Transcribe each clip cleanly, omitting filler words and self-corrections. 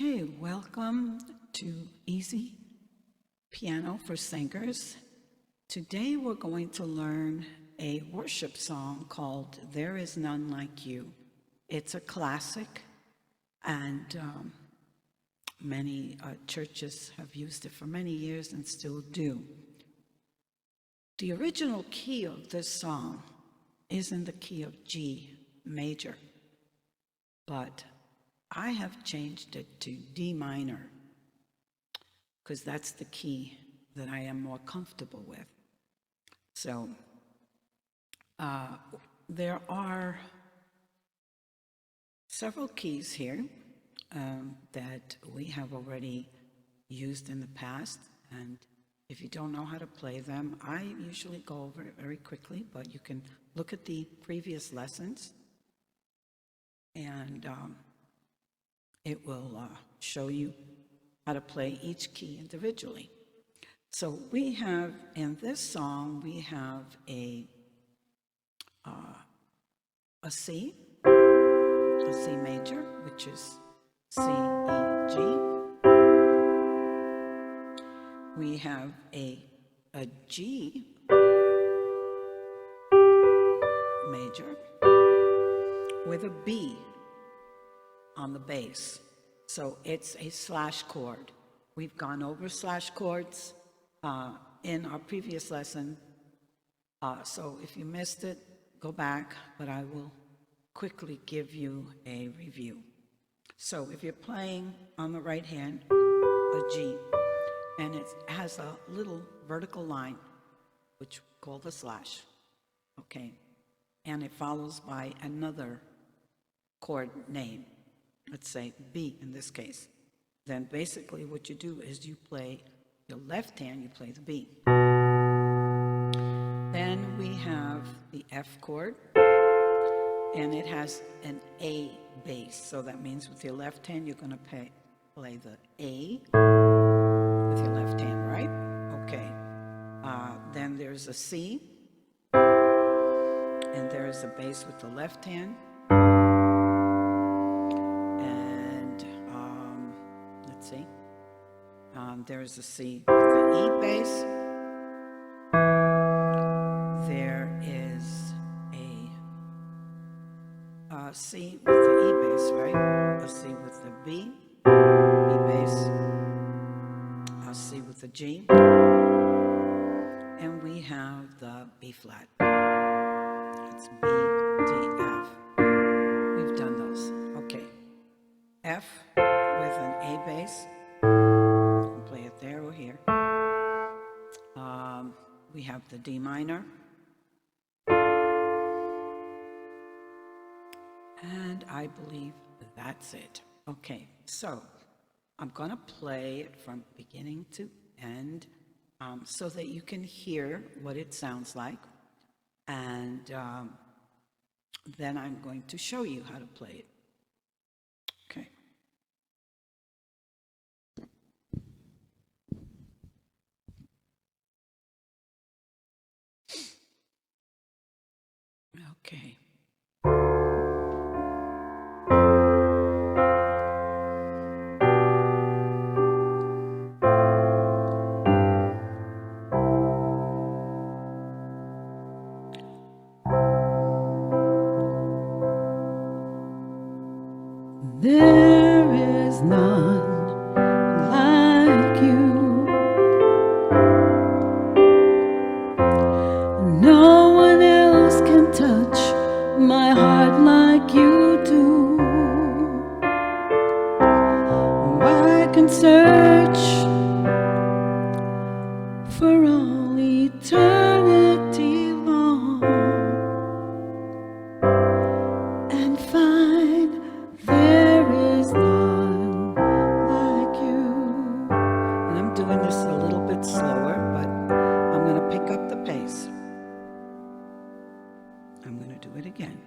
Okay, welcome to Easy Piano for Singers. Today we're going to learn a worship song called There Is None Like You. It's a classic, and many churches have used it for many years and still do. The original key of this song is in the key of G major, but I have changed it to D minor because that's the key that I am more comfortable with. So there are several keys here that we have already used in the past, and if you don't know how to play them, I usually go over it very quickly, but you can look at the previous lessons and it will show you how to play each key individually. So we have, in this song, we have a C major, which is C, E, G. We have a G major with a B on the bass. So it's a slash chord. We've gone over slash chords in our previous lesson. So if you missed it, go back, but I will quickly give you a review. So if you're playing on the right hand, a G, and it has a little vertical line, which we call the slash, okay? And it follows by another chord name. Let's say B in this case. Then basically what you do is you play your left hand, you play the B. Then we have the F chord, and it has an A bass. So that means with your left hand, you're going to play the A with your left hand, right? Okay. Then there's a C, and there's a bass with the left hand. There's a C with the E bass. There is a C with the E bass, right? A C with the B bass, a C with the G, and we have the B flat. It's B, D, F. We've done those. Okay. F with an A bass. Play it there or here. We have the D minor. And I believe that's it. Okay, so I'm going to play it from beginning to end so that you can hear what it sounds like. And then I'm going to show you how to play it. Okay. Okay. There is none like you. No one else can touch my heart like you do. I can search for all eternity long and find there is none like you. And I'm doing this a little bit slower, but I'm going to pick up the pace. I'm going to do it again.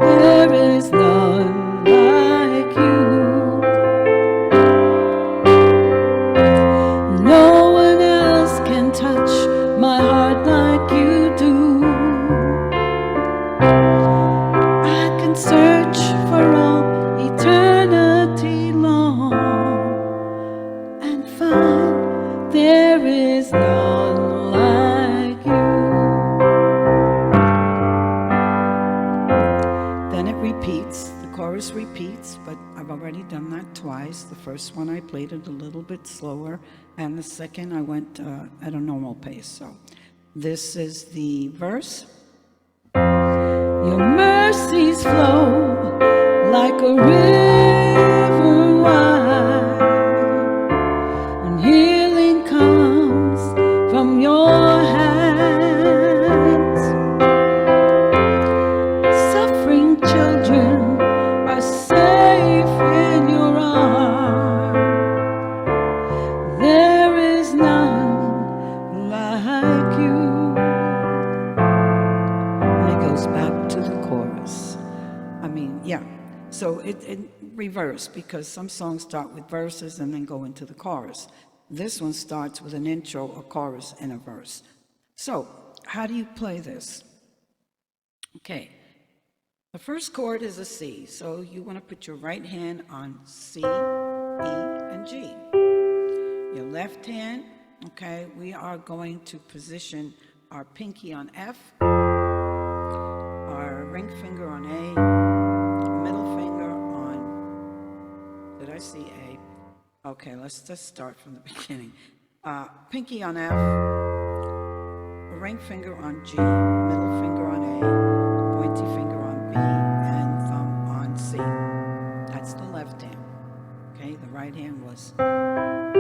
There is none like you. No one else can touch my heart like you do. I can search for all eternity long but I've already done that twice. The first one I played it a little bit slower, and the second I went at a normal pace. So this is the verse. Your mercies flow like a river wide, and healing comes from your hands. Suffering children are safe in your arms. There is none like you. And it goes back to the chorus. So it reverse, because some songs start with verses and then go into the chorus. This one starts with an intro, a chorus, and a verse. So how do you play this? Okay, the first chord is a C, so you want to put your right hand on C, E, and G. Your left hand, okay, we are going to position our pinky on F, our ring finger on A, middle finger on, did I see A? Okay, let's just start from the beginning. Pinky on F, ring finger on G, middle finger on A, pointy finger on B, and thumb on C. That's the left hand. Okay, the right hand was, that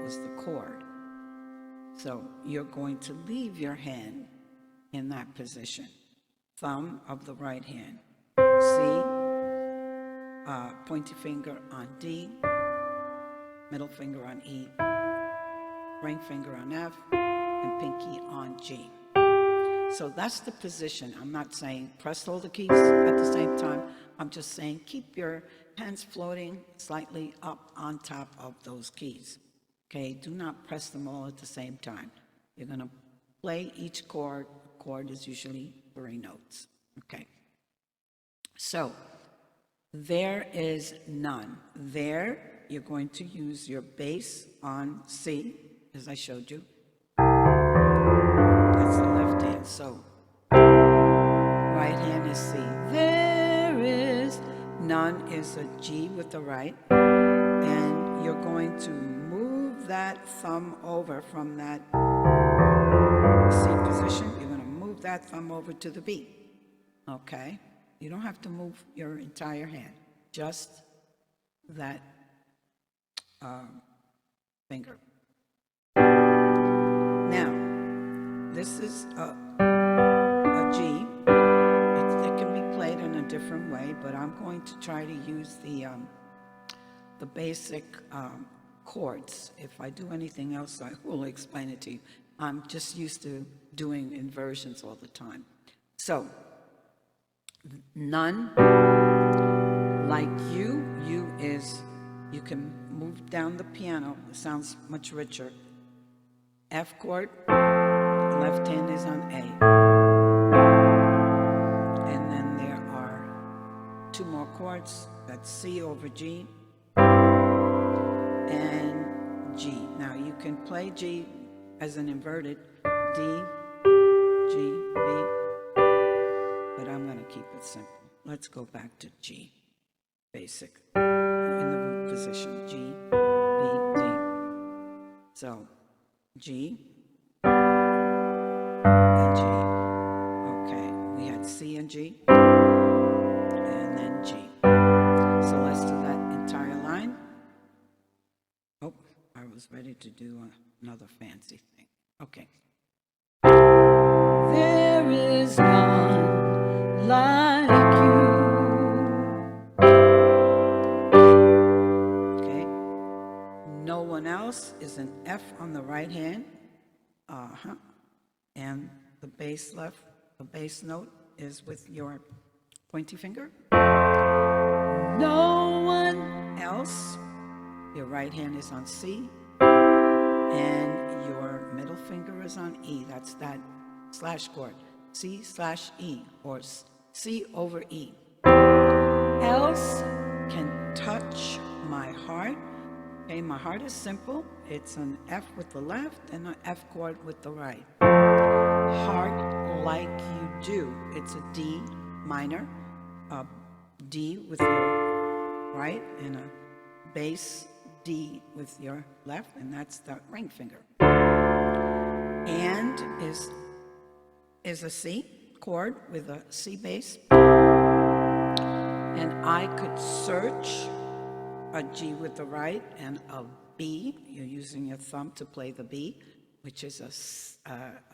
was the chord. So you're going to leave your hand in that position. Thumb of the right hand, C, pointy finger on D, middle finger on E, ring finger on F, and pinky on G. So that's the position. I'm not saying press all the keys at the same time. I'm just saying keep your hands floating slightly up on top of those keys. Okay, do not press them all at the same time. You're going to play each chord. The chord is usually 3 notes. Okay, so there is none. There, you're going to use your bass on C, as I showed you. That's the left hand. So right hand is C. There is none is a G with the right. And you're going to move that thumb over from that C position. You're going to move that thumb over to the B. Okay? You don't have to move your entire hand, just that finger. Now, this is a G. It can be played in a different way, but I'm going to try to use the basic chords. If I do anything else, I will explain it to you. I'm just used to doing inversions all the time. So, none, like you is, you can move down the piano, it sounds much richer. F chord, left hand is on A. And then there are 2 more chords, that's C over G and G. Now you can play G as an inverted, D, G, B, but I'm going to keep it simple. Let's go back to G, basic, in the root position, G, B, D. So, G and G. Okay, we had C and G, and then G. So let's do that entire line. Oh, I was ready to do another fancy thing. Okay. There is none like you. Okay. No one else is an F on the right hand. And the bass note is with your pointy finger. No one else. Your right hand is on C. And your middle finger is on E. That's that slash chord. C/E, or C over E. Else can touch my heart. Okay, my heart is simple. It's an F with the left and an F chord with the right. Heart like you do. It's a D minor. a D with your right and a bass D with your left, and that's the ring finger. And is a C chord with a C bass. And I could search a G with the right and a B. You're using your thumb to play the B, which is a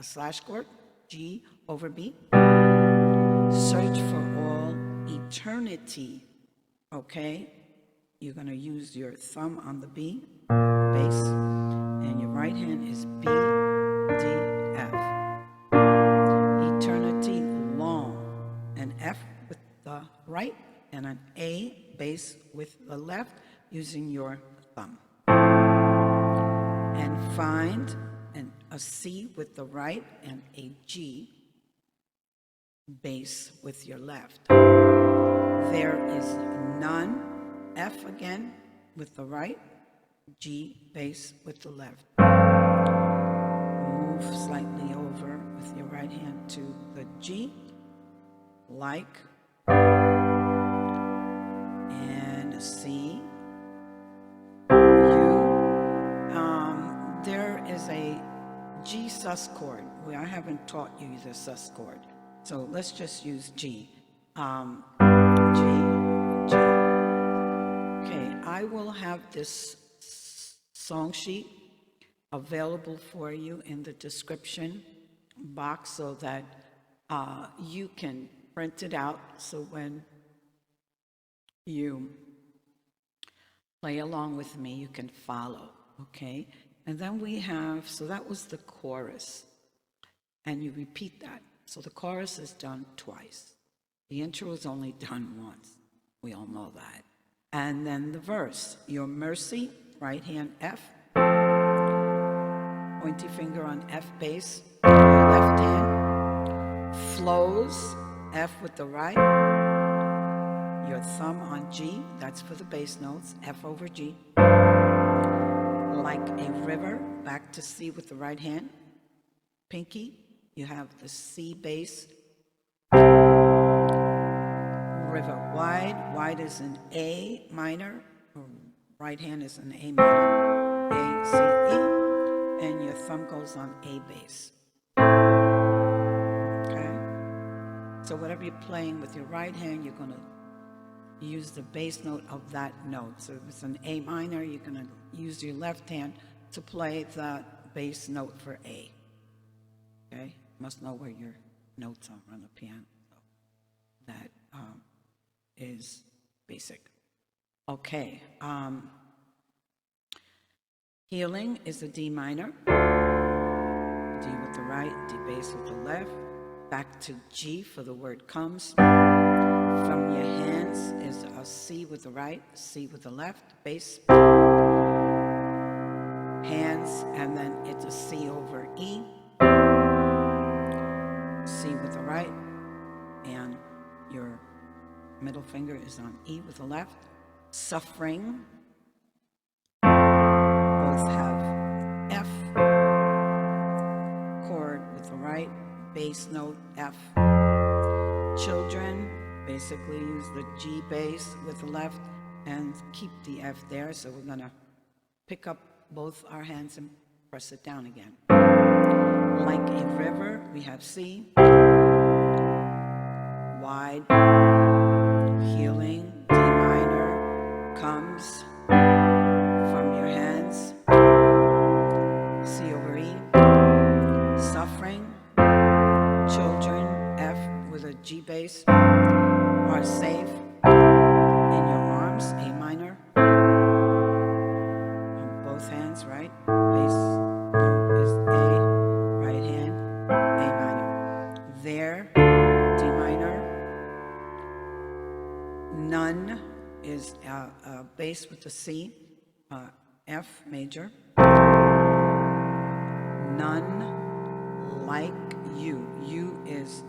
slash chord, G over B. Search for all eternity, okay? You're going to use your thumb on the B, bass, and your right hand is B, D, F. Eternity long, an F with the right, and an A bass with the left, using your thumb. And find a C with the right and a G bass with your left. There is none, F again with the right, G bass with the left. Move slightly over with your right hand to the G, like, and a C, U. There is a G sus chord. Well, I haven't taught you the sus chord, so let's just use G. G. Okay, I will have this song sheet available for you in the description box so that you can print it out, so when you play along with me, you can follow, okay? And then we have, so that was the chorus, and you repeat that. So the chorus is done twice. The intro is only done once. We all know that. And then the verse, your mercy, right hand F, pointy finger on F bass, left hand, flows, F with the right, your thumb on G, that's for the bass notes, F over G, like a river, back to C with the right hand, pinky, you have the C bass, river wide is an A minor, or right hand is an A minor, A, C, E, and your thumb goes on A bass. Okay? So whatever you're playing with your right hand, you're going to use the bass note of that note. So if it's an A minor, you're going to use your left hand to play the bass note for A. Okay? You must know where your notes are on the piano. So that is basic. Okay. Healing is a D minor. D with the right, D bass with the left. Back to G for the word comes. From your hands is a C with the right, C with the left, bass. Hands, and then it's a C over E. C with the right, and your middle finger is on E with the left. Suffering. Both have F chord with the right, bass note F. Children, basically use the G bass with the left and keep the F there. So we're going to pick up both our hands and press it down again. Like a river, we have C. Wide. Healing, D minor, comes from your hands. C over E. Suffering. Children, F with a G bass, are safe in your arms, A minor, on both hands, right? Bass is A, right hand, A minor. There, D minor. None is a bass with the C, F major. None like you. U is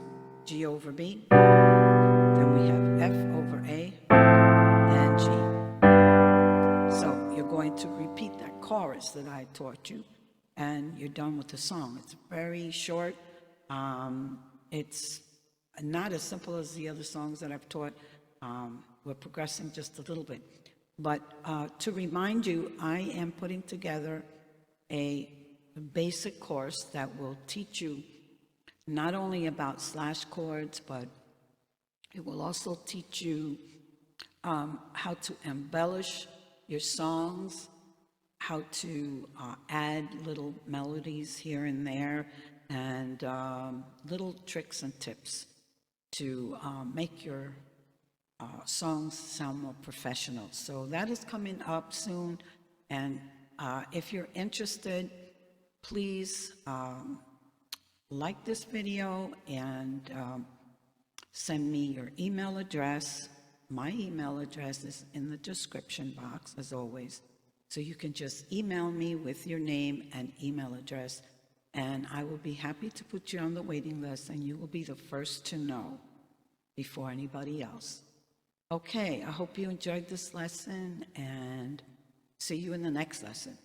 G over B. Then we have F over A and G. So you're going to repeat that chorus that I taught you, and you're done with the song. It's very short. It's not as simple as the other songs that I've taught, We're progressing just a little bit. But to remind you, I am putting together a basic course that will teach you not only about slash chords, but it will also teach you how to embellish your songs, how to add little melodies here and there, and little tricks and tips to make your songs sound more professional. So that is coming up soon, and if you're interested, please like this video and send me your email address. My email address is in the description box, as always. So you can just email me with your name and email address, and I will be happy to put you on the waiting list, and you will be the first to know before anybody else. Okay, I hope you enjoyed this lesson, and see you in the next lesson.